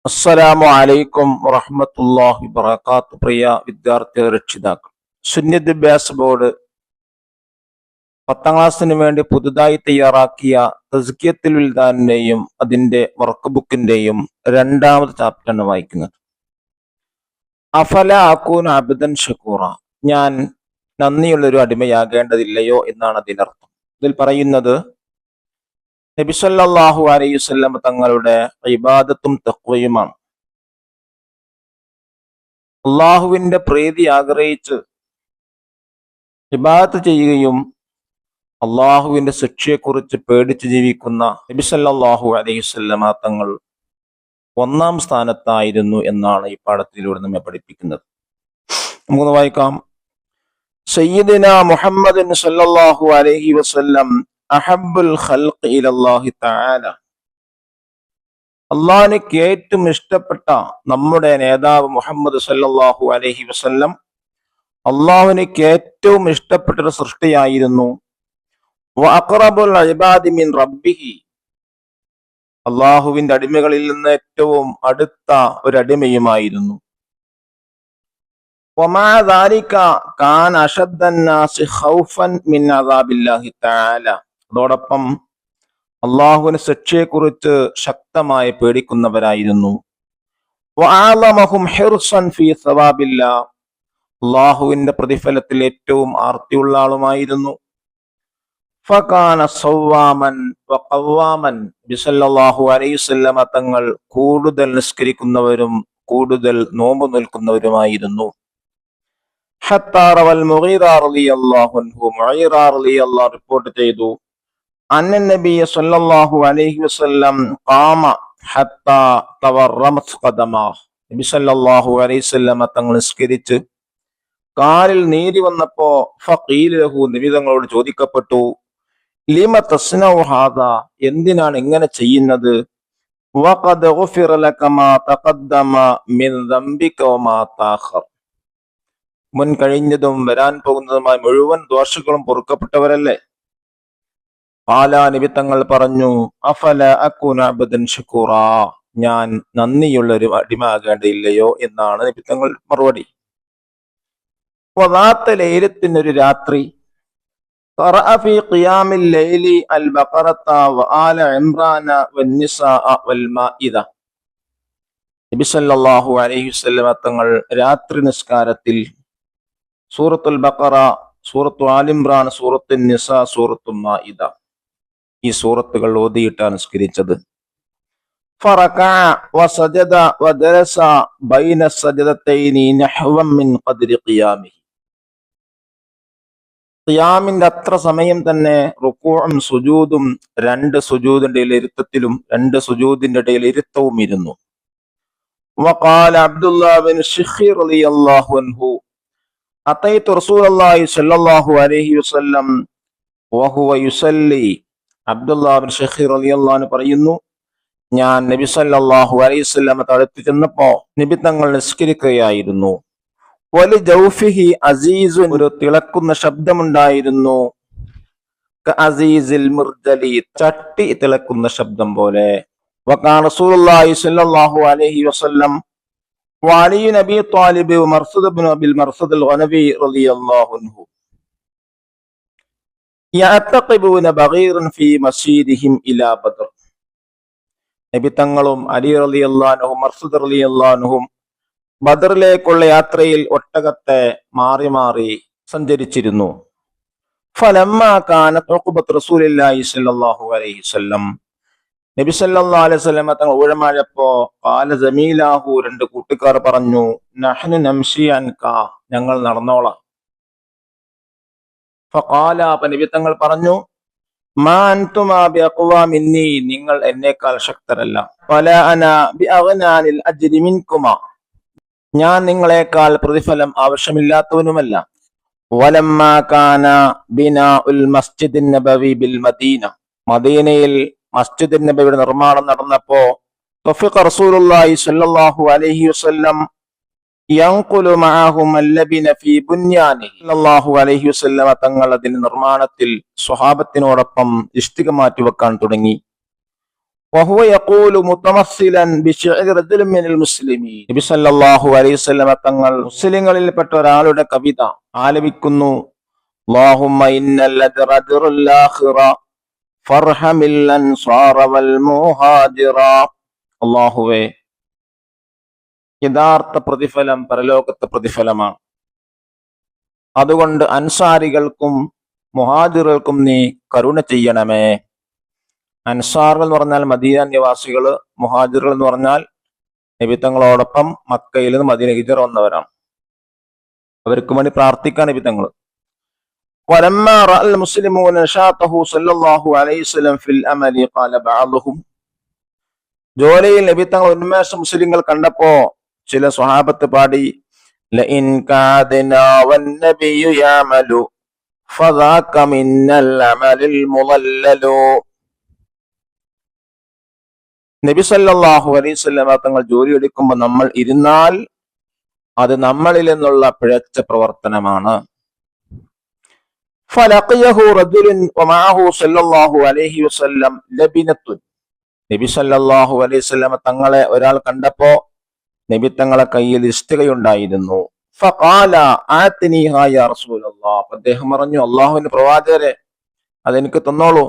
അസ്സലാമു അലൈക്കും വറഹ്മത്തുള്ളാഹി വബറകാത്ത്. പ്രിയ വിദ്യാർത്ഥി രക്ഷിതാക്കൾ, സുന്നദ്ഭ്യാസ ബോർഡ് 10ാം ക്ലാസ്സിന് വേണ്ടി പുതുതായി തയ്യാറാക്കിയ തസ്കിയത്തുൽ വിൽദാനിന്റെയും അതിന്റെ വർക്ക് ബുക്കിന്റെയും 2ാമത് ചാപ്റ്ററാണ് വായിക്കുന്നത്. അഫല അകൂന അബ്ദൻ ഷക്കൂറ, ഞാൻ നന്ദിയുള്ളൊരു അടിമയാകേണ്ടതില്ലയോ എന്നാണ് അതിനർത്ഥം. ഇതിൽ പറയുന്നത് നബി സല്ലല്ലാഹു അലൈഹി വസല്ലം തങ്ങളുടെ ഇബാദത്തും തഖ്വയുമാണ്. അള്ളാഹുവിന്റെ പ്രീതി ആഗ്രഹിച്ച് ഇബാദത്ത് ചെയ്യുകയും അള്ളാഹുവിന്റെ ശിക്ഷയെക്കുറിച്ച് പേടിച്ച് ജീവിക്കുന്ന നബി സല്ലല്ലാഹു അലൈഹി വസല്ലം തങ്ങൾ 1ാം സ്ഥാനത്തായിരുന്നു എന്നാണ് ഈ പാഠത്തിലൂടെ നമ്മെ പഠിപ്പിക്കുന്നത്. നമുക്ക് വായിക്കാം. സയ്യിദുന മുഹമ്മദ് സല്ലല്ലാഹു അലൈഹി വസല്ലം അഹബ്ബുൽ ഖൽഖി ഇലല്ലാഹി തആല, അള്ളാഹുവിന് ഏറ്റവും ഇഷ്ടപ്പെട്ട നമ്മുടെ നേതാവ് മുഹമ്മദ് സല്ലല്ലാഹു അലൈഹി വസല്ലം അള്ളാഹുവിന് ഏറ്റവും ഇഷ്ടപ്പെട്ട ഒരു സൃഷ്ടിയായിരുന്നു. വഅഖറബുൽ ഇബാദി മിൻ റബ്ബിഹി, അള്ളാഹുവിന്റെ അടിമകളിൽ നിന്ന് ഏറ്റവും അടുത്ത ഒരു അടിമയുമായിരുന്നു. വമാ ദാലിക കാന അശദ്ദന്നാസി ഖൗഫൻ മിൻ അദാബില്ലാഹി തആല, അതോടൊപ്പം അള്ളാഹുവിന്റെ ശിക്ഷയെക്കുറിച്ച് ശക്തമായി പേടിക്കുന്നവരായിരുന്നു. വഅഅലമഹും ഹിർസൻ ഫീ സവാബില്ലാഹ്, അള്ളാഹുവിന്റെ പ്രതിഫലത്തിൽ ഏറ്റവും ആർത്തിയുള്ള ആളുമായിരുന്നു. ഫകാന സവ്വാമൻ വഖവ്വാമൻ, സല്ലല്ലാഹു അലൈഹി വസല്ലം തങ്ങൾ കൂടുതൽ നിസ്കരിക്കുന്നവരും കൂടുതൽ നോമ്പ് നിൽക്കുന്നവരുമായിരുന്നു. ഹത്താ റവൽ മുഗീറ റളിയല്ലാഹു അൻഹു, മുഗീറ റളിയല്ലാഹു റിപ്പോർട്ട് ചെയ്തു, അന്ന നബിയ സല്ലല്ലാഹു അലൈഹി വസല്ലം ഖാമ ഹത്താ തവർറമത് ഖദമാഹ്, നബി സല്ലല്ലാഹു അലൈഹി വസല്ലം തങ്ങൾ നിസ്കരിച്ച് കാലിൽ നീരി വന്നപ്പോ ഫഖീല ലഹു, നബി തങ്ങളോട് ചോദിക്കപ്പെട്ടു, ലിമ തസ്നഉ ഹാദാ, എന്തിനാണ് ഇങ്ങനെ ചെയ്യുന്നത്? വഖദ് ഗുഫിറ ലക മാ തഖദ്ദമ മിൻ ദംബിക വമാ തഅഖർ, മുൻ കഴിഞ്ഞതും വരാൻ പോകുന്നതുമായ മുഴുവൻ ദോഷങ്ങളും പൊറുക്കപ്പെട്ടവരല്ലേ? ഖാല, നബി തങ്ങൾ പറഞ്ഞു, അഫല അകൂന അബ്ദൻ ഷക്കൂറ, ഞാൻ നന്ദിയുള്ളൊരു അടിമയാകേണ്ടതില്ലയോ എന്നാണ് നബി തങ്ങൾ മറുപടി. വദാത്ത ലൈലത്തിനൊരു രാത്രി, ഖറഅ ഫീ ഖിയാമിൽ ലൈലി അൽ ബഖറത വആല ഇംറാന വന്നിസാഅ വൽ മാഇദ, നബി സല്ലല്ലാഹു അലൈഹി വസല്ലം തങ്ങൾ രാത്രി നിസ്കാരത്തിൽ സൂറത്തുൽ ബഖറ, സൂറത്തു ആൽ ഇംറാൻ, സൂറത്തുൻ നിസാ, സൂറത്തുൽ മാഇദ, ഈ സൂറത്തുകൾ ഓതിയിട്ടാണ് നിസ്കരിച്ചത്. ഫറകഅ വസജദ വദരസ ബൈന സജദതൈനി നഹ്വൻ മിൻ ഖദ്രി ഖിയാമിഹി, ഖിയാമിന്റെ അത്ര സമയം തന്നെ റുകൂഉം സുജൂദും, 2 സുജൂദിന്റെ ഇടയിൽ ഇരുത്തത്തിലും 2 സുജൂദിന്റെ ഇടയിൽ ഇരുത്തവും ഇരുന്നു. വഖാല അബ്ദുല്ലാഹ് ബിൻ ശിഖീർ റളിയല്ലാഹു അൻഹു, അതൈതു റസൂലല്ലാഹി സ്വല്ലല്ലാഹു അലൈഹി വസല്ലം വഹുവ യുസല്ലി, അബ്ദുല്ലാഹ് ബിൻ ശിഖീർ റളിയല്ലാഹു അൻഹു പറയുന്നു, ഞാൻ നബി സല്ലല്ലാഹു അലൈഹി വസല്ലം അടുത്ത് ചെന്നപ്പോ നബി തങ്ങൾ നിസ്കരിക്കുകയായിരുന്നു. വലി ജൗഫിഹി അസീസുൻ, ഒരു തിളക്കുന്ന ശബ്ദമുണ്ടായിരുന്നു. കഅസീസിൽ മുർജലി, ചട്ടി തിളക്കുന്ന ശബ്ദം പോലെ. വകാന റസൂലുള്ളാഹി സ്വല്ലല്ലാഹു അലൈഹി വസല്ലം വഅലി നബി ത്വാലിബ് മർസദ് ഇബ്നു അബിൽ മർസദ് അൽ ഗനവി റളിയല്ലാഹു അൻഹു യഅതഖിബൂന ബഗീറൻ ഫീ മസ്ജിദിഹിം ഇലാ ബദർ, നബി തങ്ങളും അലി റളിയല്ലാഹു അൻഹു മർസദ് റളിയല്ലാഹു അൻഹും ബദറിലേക്കുള്ള യാത്രയിൽ ഒട്ടകത്തെ മാറി മാറി സഞ്ചരിച്ചിരുന്നു. ഫലമ്മാ കാനത് ഉഖബത്ത് റസൂലില്ലാഹി സ്വല്ലല്ലാഹു അലൈഹി വസല്ലം, നബി സല്ലല്ലാഹു അലൈഹി വസല്ലം തങ്ങൾ ഊഴമായപ്പോ ഖാല ജമീലാഹു, 2 കൂട്ടുകാർ പറഞ്ഞു, നഹ്നു നംശി അൻക, ഞങ്ങൾ നടന്നോളാം. ഫഖാല, നബി തങ്ങൾ പറഞ്ഞു, മാ അൻതുമാ ബിഅഖ്വാ മിന്നി, നിങ്ങൾ എന്നേക്കാൾ ശക്തരല്ല. വലാ അനാ ബിഅഗ്നാ അനിൽ അജ്രി മിൻകുമാ, ഞാൻ നിങ്ങളെക്കാൾ പ്രതിഫലം ആവശ്യമില്ലാത്തവനുമല്ല. വലമ്മാ കാന ബിനാഉൽ മസ്ജിദിൻ നബവി ബിൽ മദീന, മദീനയിൽ മസ്ജിദുൻ നബവിയുടെ നിർമ്മാണം നടന്നപ്പോ തഫിഖ റസൂലുള്ളാഹി സ്വല്ലല്ലാഹു അലൈഹി വസല്ലം യൻഖുലു മഅഹും അല്ലബിന ഫീ ബുന്യാനി, സല്ലല്ലാഹു അലൈഹി വസല്ലം തങ്ങൾ അതിന്റെ നിർമ്മാണത്തിൽ സ്വഹാബത്തിനോടൊപ്പം ഇഷ്ടിക മാറ്റി വെക്കാൻ തുടങ്ങി. വഹുവ യഖൂലു മുതമസ്സിലൻ ബിശിഅരി റജുലിൻ മിനൽ മുസ്ലിമീൻ. നബി സല്ലല്ലാഹു അലൈഹി വസല്ലം തങ്ങൾ മുസ്ലിങ്ങളിൽപ്പെട്ട ഒരാളുടെ കവിത ആലപിക്കുന്നു. അല്ലാഹുമ്മ ഇന്നൽ അജ്റൽ ആഖിറ ഫർഹമിൽ അൻസാറ വൽ മുഹാജിറ. അല്ലാഹുവേ, യഥാർത്ഥ പ്രതിഫലം പരലോകത്തെ പ്രതിഫലമാണ്. അതുകൊണ്ട് അൻസാരികൾക്കും മുഹാജിറുകൾക്കും നീ കരുണ ചെയ്യണമേ. അൻസാറുകൾ എന്ന് പറഞ്ഞാൽ മദീന നിവാസികള്, മുഹാജിറുകൾ എന്ന് പറഞ്ഞാൽ നബി തങ്ങളോടൊപ്പം മക്കയിൽ നിന്ന് മദീന ഹിജ്റ വന്നവരാണ്. അവർക്ക് വേണ്ടി പ്രാർത്ഥിക്കാൻ നബി തങ്ങൾ. വലമ്മാ റഅൽ മുസ്ലിമൂന നശാതഹു സല്ലല്ലാഹു അലൈഹി വസല്ലം ഫിൽ അമലി ഖാല ബഅദുഹും. ജോലിയിൽ നബി തങ്ങൾ ഉന്മേഷം മുസ്ലിങ്ങൾ കണ്ടപ്പോ ചില സ്വഹാബത്ത് പാടി, ലഇൻ കാദനാ വന്നബിയു യഅമലു ഫദാക മിന്നൽ അമലിൽ മുളല്ലലു. നബി സല്ലല്ലാഹു അലൈഹി വസല്ലം തങ്ങൾ ജോലി എടുക്കുമ്പോൾ നമ്മൾ ഇരുന്നാൽ അത് നമ്മളിൽ നിന്നുള്ള പിഴച്ച പ്രവർത്തനമാണ്. ഫലഖിയഹു റജുലുൻ വമഅഹു സല്ലല്ലാഹു അലൈഹി വസല്ലം ലബിനത്തുൻ. നബി സല്ലല്ലാഹു അലൈഹി വസല്ലം തങ്ങളെ ഒരാൾ കണ്ടപ്പോ നബി തങ്ങളെ കയ്യിൽ ഇഷ്ടികയുണ്ടായിരുന്നു. ഫഖാല ആതിനിഹാ യാ റസൂലല്ലാഹ്. അദ്ദേഹം പറഞ്ഞു, അല്ലാഹുവിന്റെ പ്രവാചകരെ, അതെനിക്ക് തന്നോളൂ.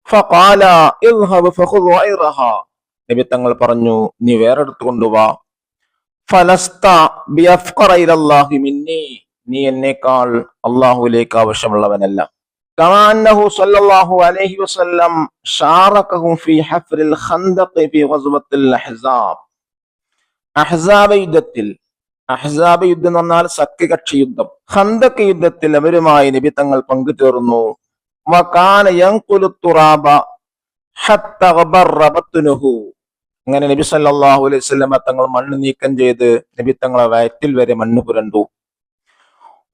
ഫഖാല ഇദ്ഹബ് ഫഖുദ് ഗൈറഹാ. നബി തങ്ങൾ പറഞ്ഞു, നീ വേറെടുത്ത് കൊണ്ടുവാ. ഫലസ്ത ബിഅഫ്ഖറ ഇലല്ലാഹി മിന്നി. നീ എന്നേക്കാൾ അല്ലാഹുവിലേക്ക് ആവശ്യമുള്ളവനല്ല. കമാ അന്നഹു സല്ലല്ലാഹു അലൈഹി വസല്ലം ശാറകഹും ഫീ ഹഫ്രിൽ ഖന്ദഖ് ഫീ ഗസ്വത്തിൽ അഹ്സാബ്. അഹ്സാബ് യുദ്ധത്തിൽ, അഹ്സാബ് യുദ്ധം എന്ന് പറഞ്ഞാൽ സഖ്യകക്ഷി യുദ്ധം, ഖന്ദഖ് യുദ്ധത്തിൽ അവരുമായി നബി തങ്ങൾ പങ്കുചേർന്നു. വകാന യൻഖുലു തുറാബ ഹത്ത ഗബറ ബത്നുഹു. അങ്ങനെ നബി സല്ലല്ലാഹു അലൈഹി വസല്ലം തങ്ങൾ മണ്ണ് നീക്കം ചെയ്ത് നബി തങ്ങളെ വയറ്റിൽ വരെ മണ്ണ് പുരണ്ടു.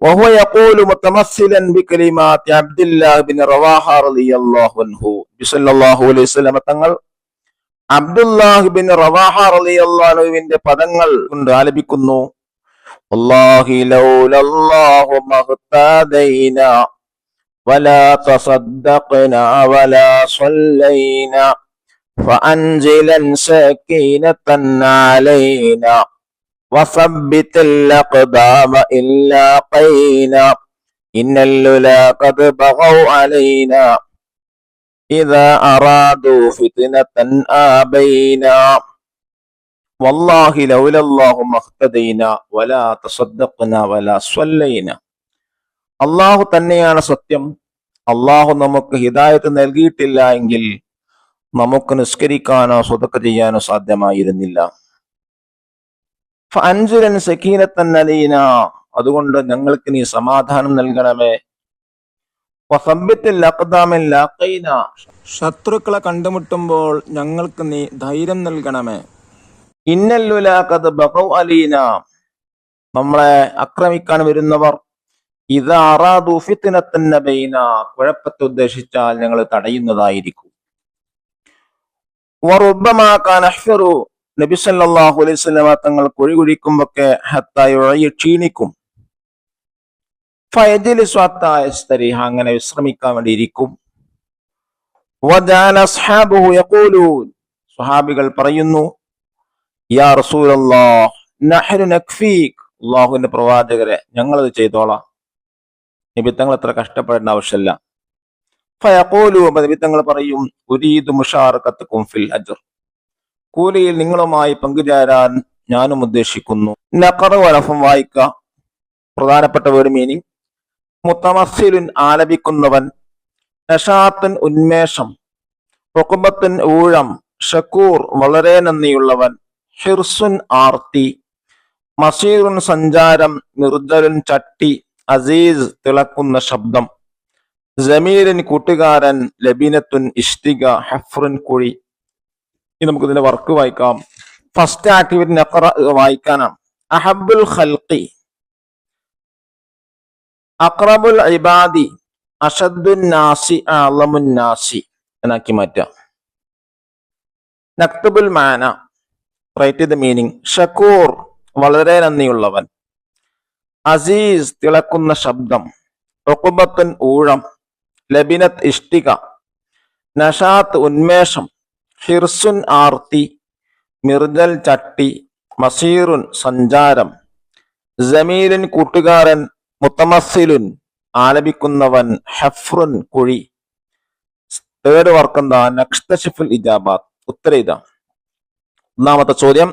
വഹുവ യഖൂലു മുതമസ്സിലൻ ബികലിമാത്തി അബ്ദുല്ലാഹ് ബിൻ റവാഹ റളിയല്ലാഹു അൻഹു. നബി സല്ലല്ലാഹു അലൈഹി വസല്ലം തങ്ങൾ അബ്ദുല്ലാഹ് ബിൻ റവാഹ റളിയല്ലാഹു അൻഹുവിന്റെ പദങ്ങൾ കൊണ്ട് ആലപിക്കുന്നു. വല്ലാഹി ലൗലല്ലാഹു മഖ്തദൈനാ വലാ തസദ്ദഖ്നാ വലാ സ്വല്ലൈനാ ഫഅൻസിലൻ സകീനതൻ അലൈനാ വസബ്ബിതിൽ അഖദാമ ഇല്ലാ ഖൈനാ ഇന്നൽ ലുലാ ഖദ് ബഗൗ അലൈനാ ഇദാ അറാദു ഫിത്നതൻ ആബൈനാ വല്ലാഹി ലൗലല്ലാഹു മഖ്തദൈനാ വലാ തസദ്ദഖ്നാ വലാ സ്വല്ലൈനാ. അല്ലാഹു തന്നെയാണ് സത്യം. അല്ലാഹു നമുക്ക് ഹിദായത്ത് നൽകിയിട്ടില്ല എങ്കിൽ നമുക്ക് നിസ്കരിക്കാനോ സ്വതക്ക ചെയ്യാനോ സാധ്യമായിരുന്നില്ല. ഫഅൻസിലൻ സകീനതൻ അലൈനാ. അതുകൊണ്ട് ഞങ്ങൾക്ക് നീ സമാധാനം നൽകണമേ. വസബ്ബിതിൽ അഖ്ദാമ ഇല്ലാ ഖൈനാ. ശത്രുക്കളെ കണ്ടുമുട്ടുമ്പോൾ ഞങ്ങൾക്ക് നീ ധൈര്യം നൽകണമേ. ഇന്നൽ ലുലാ ഖദ് ബഗൗ അലൈനാ. നമ്മളെ ആക്രമിക്കാൻ വരുന്നവർ ഇദാ അറാദു ഫിത്നതൻ ബൈനാ. കുഴപ്പത്തെ ഉദ്ദേശിച്ചാൽ ഞങ്ങൾ തടയുന്നതായിരിക്കും. വറുബ്ബമാ കാന അഹ്ഫറു. നബി സല്ലല്ലാഹു അലൈഹി വസല്ലം തങ്ങൾ കുഴി കുഴിക്കുമ്പൊക്കെ ഹത്താ യുഈ ക്ഷീണിക്കും. ഫയജ്ലിസു ഹത്താ യസ്തരിഹ. അങ്ങനെ വിശ്രമിക്കാൻ വേണ്ടി ഇരിക്കും. വജഅല അസ്ഹാബുഹു യഖൂലൂൻ. സ്വഹാബികൾ പറയുന്നു, യാ റസൂലല്ലാഹ് നഹ്നു നക്ഫീക്. അല്ലാഹുവിന്റെ പ്രവാചകരെ, ഞങ്ങളത് ചെയ്തോളാം, നബി തങ്ങൾ അത്ര കഷ്ടപ്പെടേണ്ട ആവശ്യമില്ല. ഫയഖൂലു. നബി തങ്ങൾ പറയും, ഉരീദു മുശാറകതകും ഫിൽ അജ്ർ. കൂലിയിൽ നിങ്ങളുമായി പങ്കുചേരാൻ ഞാനും ഉദ്ദേശിക്കുന്നു. നഖറ വലഫം വായിക്ക. പ്രധാനപ്പെട്ട വേർഡ് മീനിങ്: മുതമസ്സിലുൻ ആലപിക്കുന്നവൻ, നശാത്തുൻ ഉന്മേഷം, ഉഖബത്തുൻ ഊഴം, ഷക്കൂർ വളരെ നന്ദിയുള്ളവൻ, ഹിർസുൻ ആർത്തി, മസീറുൻ സഞ്ചാരം, മിർജലുൻ ചട്ടി, അസീസ് തിളക്കുന്ന ശബ്ദം, ജമീലിൻ കൂട്ടുകാരൻ, ലബിനത്തുൻ ഇഷ്ടിക, ഹഫ്റുൻ കുഴി. ഇനി നമുക്ക് ഇതിന്റെ വർക്ക് വായിക്കാം. ഫസ്റ്റ് ആക്ടിവിറ്റി നഖറ വായിക്കാനാണ്. അഹബ്ബുൽ ഖൽഖി, അഖ്റബുൽ ഇബാദി, അഷദ്ദുൻ നാസി, അഅ്ളമുൻ നാസി എന്നാക്കി മാറ്റാം. നക്തബുൽ മാന, റൈറ്റ് ദ മീനിങ്: ഷക്കൂർ വളരെ നന്ദിയുള്ളവൻ, അസീസ് തിളക്കുന്ന ശബ്ദം, ഉഖബത്തുൻ ഊഴം, ലബിനത്ത് ഇഷ്ടിക, നഷാത്ത് ഉന്മേഷം, ഹിർസുൻ ആർത്തി, മിർജൽ ചട്ടി, മസീറുൻ സഞ്ചാരം, ജമീലുൻ കൂട്ടുകാരൻ, മുത്തമസ്സിലുൻ ആലപിക്കുന്നവൻ, ഹഫ്റുൻ കുഴി. തേർഡ് വർക്ക് എന്താ? നക്തശിഫുൽ ഇജാബാത്ത്. ഉത്തരം ഇതാ. ഒന്നാമത്തെ ചോദ്യം,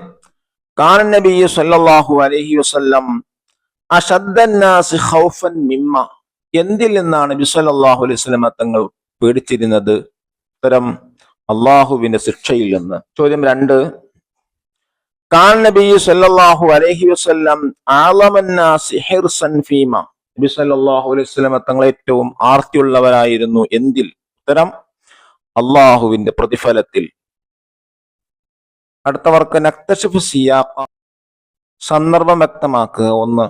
കാന നബി സല്ലല്ലാഹു അലൈഹി വസല്ലം അശദ്ദന്നാസി ഖൗഫൻ മിമ്മ, എന്തിൽ നിന്നാണ് നബി സല്ലല്ലാഹു അലൈഹി വസല്ലം തങ്ങൾ പേടിച്ചിരുന്നത്? ഉത്തരം, അള്ളാഹുവിന്റെ ശിക്ഷയിൽ നിന്ന്. ചോദ്യം 2, കാന നബി സല്ലല്ലാഹു അലൈഹി വസല്ലം അഅലമന്നാസി ഹിർസൻ ഫീമ, നബി സല്ലല്ലാഹു അലൈഹി വസല്ലം തങ്ങൾ ഏറ്റവും ആർത്തിയുള്ളവരായിരുന്നു എന്തിൽ? ഉത്തരം, അള്ളാഹുവിന്റെ പ്രതിഫലത്തിൽ. അടുത്തവർക്ക് നക്തശിഫു സിയാഖ, സന്ദർഭം വ്യക്തമാക്കുക. 1,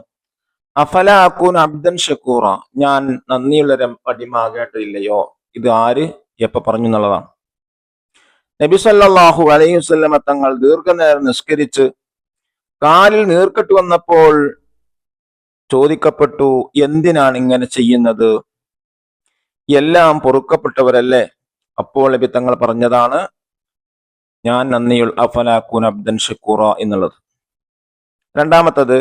അഫല അകൂന അബ്ദൻ ഷക്കൂറ, ഞാൻ നന്ദിയുള്ള അടിമാകേണ്ടതില്ലയോ? ഇത് ആര് എപ്പ പറഞ്ഞു എന്നുള്ളതാണ്. നബി സല്ലല്ലാഹു അലൈഹി വസല്ലം തങ്ങൾ ദീർഘനേരം നിസ്കരിച്ച് കാലിൽ നീർക്കെട്ട് വന്നപ്പോൾ ചോദിക്കപ്പെട്ടു, എന്തിനാണ് ഇങ്ങനെ ചെയ്യുന്നത്? എല്ലാം പൊറുക്കപ്പെട്ടവരല്ലേ? അപ്പോൾ നബി തങ്ങൾ പറഞ്ഞതാണ്, ഞാൻ നന്ദിയുള്ള അഫല അകൂന അബ്ദൻ ഷക്കൂറ എന്നുള്ളത്. രണ്ടാമത്തത്,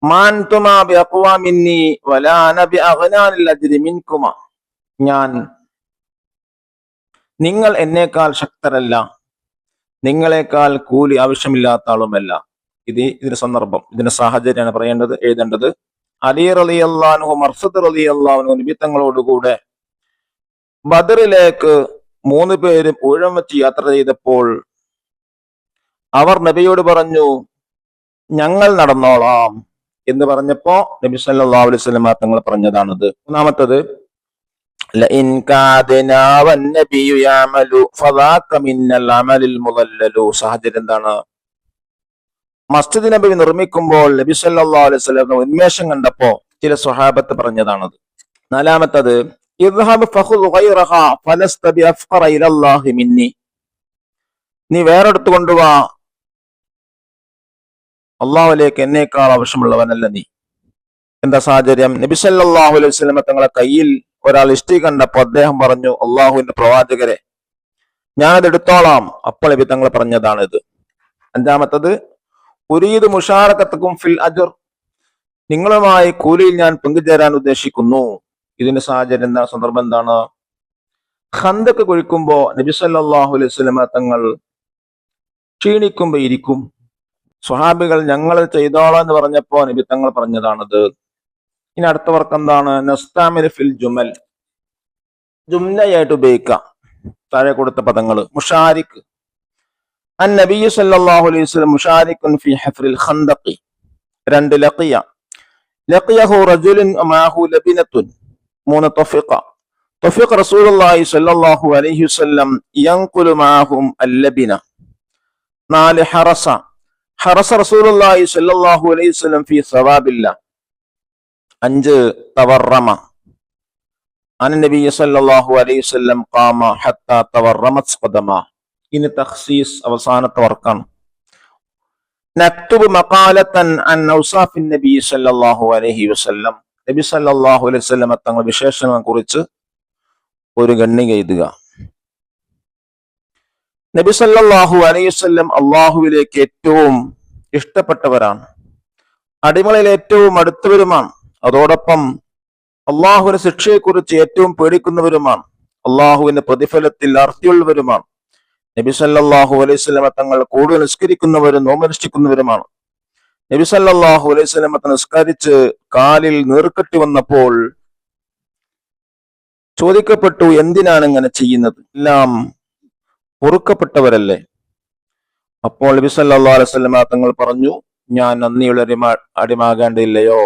മാൻ തുമാ ബി അഖ്വാ മിന്നി വലാ അന ബി അഗ്നാനിൽ അജ്രി മിൻകുമാ, ഞാൻ നിങ്ങൾ എന്നേക്കാൾ ശക്തരല്ല, നിങ്ങളെക്കാൾ കൂലി ആവശ്യമില്ലാത്ത ആളുമല്ല. ഇതിന്റെ സന്ദർഭം, ഇതിന്റെ സാഹചര്യമാണ് പറയേണ്ടത്, എഴുതേണ്ടത്. അലി റളിയല്ലാഹു അൻഹു മർസദ് റളിയല്ലാഹു അൻഹു നബി തങ്ങളോടുകൂടെ ബദറിലേക്ക് 3 പേരും ഊഴം വെച്ച് യാത്ര ചെയ്തപ്പോൾ അവർ നബിയോട് പറഞ്ഞു, ഞങ്ങൾ നടന്നോളാം എന്ന് പറഞ്ഞപ്പോ നബി സല്ലല്ലാഹു അലൈഹി വസല്ലം തങ്ങൾ പറഞ്ഞതാണിത്. മൂന്നാമത്തത്, ലഇൻ കാദനാ വന്നബിയു യഅമലു ഫദാക മിന്നൽ അമലിൽ മുദല്ലലു, സാഹചര്യം എന്താണ്? മസ്ജിദ് നബവി നിർമ്മിക്കുമ്പോൾ നബി സല്ലല്ലാഹു അലൈഹി വസല്ലം ഉന്മേഷം കണ്ടപ്പോ ചില സ്വഹാബത്ത് പറഞ്ഞതാണത്. നാലാമത്തത്, ഇദ്ഹബ് ഫഖുദ് ഗൈറഹ ഫലസ്ത ബിഅഫ്ഖറ ഇലല്ലാഹി മിന്നി, നീ വേറെടുത്ത് കൊണ്ടുവാ, അള്ളാഹുവിലേക്ക് എന്നേക്കാൾ ആവശ്യമുള്ളവനല്ല നീ. എന്താ സാഹചര്യം? നബി സല്ലല്ലാഹു അലൈഹി വസല്ലം തങ്ങളെ കയ്യിൽ ഒരാൾ ഇഷ്ടി കണ്ടപ്പോ അദ്ദേഹം പറഞ്ഞു, അള്ളാഹുവിന്റെ പ്രവാചകരെ, ഞാനത് എടുത്തോളാം. അപ്പോൾ നബി തങ്ങൾ പറഞ്ഞതാണിത്. അഞ്ചാമത്തത്, ഉരീദു മുശാറകതകും ഫിൽ അജ്ർ, നിങ്ങളുമായി കൂലിയിൽ ഞാൻ പങ്കുചേരാൻ ഉദ്ദേശിക്കുന്നു. ഇതിന്റെ സാഹചര്യം എന്താ? സന്ദർഭം എന്താണ്? ഖന്തക്ക് കുഴിക്കുമ്പോ നബി സല്ലല്ലാഹു അലൈഹി വസല്ലം തങ്ങൾ ക്ഷീണിക്കുമ്പോ ഇരിക്കും. സ്വഹാബികൾ ഞങ്ങൾ ചെയ്തോളാം എന്ന് പറഞ്ഞപ്പോ നബി തങ്ങൾ പറഞ്ഞതാണിത്. ഇനി അടുത്ത വർക്ക് എന്താണ്? നസ്താമിൽ ഫിൽ ജുമൽ, ജുംലയായിട്ട് ഉപയോഗിക്കാം. താഴെ കൊടുത്ത പദങ്ങൾ. മുഷാരിക്, അൻ നബി സല്ലല്ലാഹു അലൈഹി വസല്ലം മുഷാരിക്കുൻ ഫി ഹഫ്രിൽ ഖന്തഖി. 2, ലഖിയ, ലഖിയഹു റജുലുൻ മഅഹു ലബിനത്തുൻ. 3, തഫിഖ, തഫിഖ റസൂലുള്ളാഹി സല്ലല്ലാഹു അലൈഹി വസല്ലം യൻഖുലു മഅഹും അല്ലബിന. 4, ഹറസ, ഹറസ റസൂലുള്ളാഹി സ്വല്ലല്ലാഹു അലൈഹി വസല്ലം ഫീ സവാബില്ലാ. 5, തവർറമ, അൻ നബി സല്ലല്ലാഹു അലൈഹി വസല്ലം ഖാമ ഹത്താ തവർറമത് ഖദമ. ഇനി തഖ്സീസ്, അവസാനത്തെ വർക്കാണ്. നക്തുബ് മഖാലതൻ അൻ ഔസാഫിൻ നബി സല്ലല്ലാഹു അലൈഹി വസല്ലം, നബി സല്ലല്ലാഹു അലൈഹി വസല്ലം തങ്ങളുടെ വിശേഷണങ്ങളെ കുറിച്ച് ഒരു ഖണ്ഡിക എഴുതുക. നബി സല്ലല്ലാഹു അലൈഹി വസല്ലം അള്ളാഹുവിലേക്ക് ഏറ്റവും ഇഷ്ടപ്പെട്ടവരാണ്, അടിമകളിൽ ഏറ്റവും അടുത്തവരുമാണ്. അതോടൊപ്പം അള്ളാഹുവിന്റെ ശിക്ഷയെക്കുറിച്ച് ഏറ്റവും പേടിക്കുന്നവരുമാണ്, അള്ളാഹുവിന്റെ പ്രതിഫലത്തിൽ ആർത്തിയുള്ളവരുമാണ്. നബി സല്ലല്ലാഹു അലൈഹി വസല്ലം തങ്ങൾ കൂടുതൽ നിസ്കരിക്കുന്നവരും നോമനുഷ്ഠിക്കുന്നവരുമാണ്. നബി സല്ലല്ലാഹു അലൈഹി വസല്ലം നിസ്കരിച്ച് കാലിൽ നീർക്കെട്ടി വന്നപ്പോൾ ചോദിക്കപ്പെട്ടു, എന്തിനാണ് ഇങ്ങനെ ചെയ്യുന്നത്? എല്ലാം പൊറുക്കപ്പെട്ടവരല്ലേ? അപ്പോൾ നബി സല്ലല്ലാഹു അലൈഹി വസല്ലം തങ്ങൾ പറഞ്ഞു, ഞാൻ നന്ദിയുള്ള അടിമാകേണ്ടതില്ലയോ?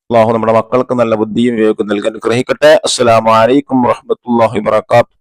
അല്ലാഹു നമ്മുടെ മക്കൾക്ക് നല്ല ബുദ്ധിയും വിവേകവും നൽകാൻ അനുഗ്രഹിക്കട്ടെ. അസ്സലാമു അലൈക്കും വറഹ്മത്തുള്ളാഹി വബറകാതുഹു.